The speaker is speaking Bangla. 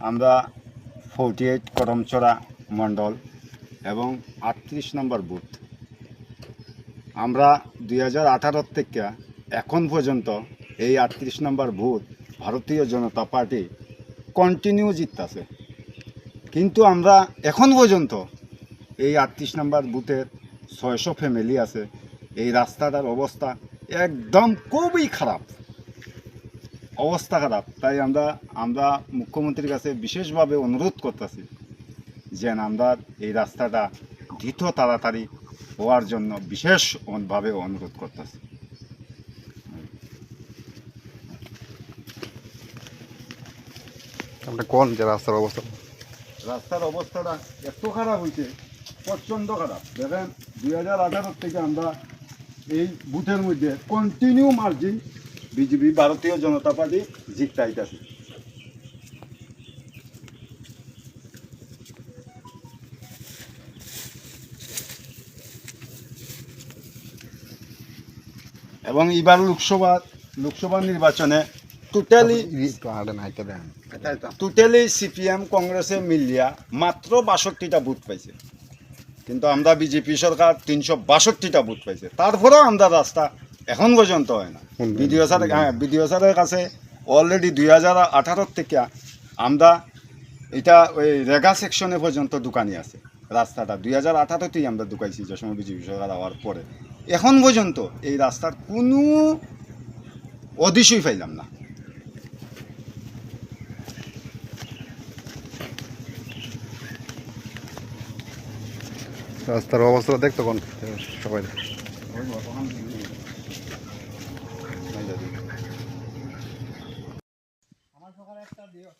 আমরা 48 করমচড়া মণ্ডল এবং 38 নম্বর বুথ। আমরা 2018 থেকে এখন পর্যন্ত এই 38 নম্বর বুথ ভারতীয় জনতা পার্টি কন্টিনিউ জিততেছে। কিন্তু আমরা এখন পর্যন্ত এই 38 নম্বর বুথের 600 ফ্যামিলি আছে। এই রাস্তাটার অবস্থা একদম খুবই খারাপ, অবস্থা খারাপ। তাই আমরা মুখ্যমন্ত্রীর কাছে বিশেষভাবে অনুরোধ করতেছি যে আমরা এই রাস্তাটা দ্রুত তাড়াতাড়ি হওয়ার জন্য বিশেষভাবে অনুরোধ করতেছি। কোন যে রাস্তার অবস্থা? রাস্তার অবস্থাটা এত খারাপ হয়েছে, প্রচণ্ড খারাপ। দেখেন 2018 থেকে আমরা এই বুথের মধ্যে কন্টিনিউ মার্জিন বিজেপি ভারতীয় জনতা পার্টি জিতাইতেছে। এবং এবার লোকসভা নির্বাচনে টোটালি সিপিএম কংগ্রেসে মিলিয়া মাত্র 62টা বুথ পাইছে, কিন্তু আমরা বিজেপি সরকার 362টা বুথ পাইছে। তারপরেও আমরা রাস্তা এখন পর্যন্ত হয় না। বিডিও স্যারের কাছে অলরেডি 2018 থেকে আমরা এটা ওই রেগা সেকশনে পর্যন্ত দোকানি আছে। রাস্তাটা 2018তেই আমরা ঢুকাইছি, যে সময় বিজেপি সরকার হওয়ার পরে। এখন পর্যন্ত এই রাস্তার কোনো অদিশই পাইলাম না। রাস্তার অবস্থা দেখতো কোন সবাই? আমার সকালে একটা দিও।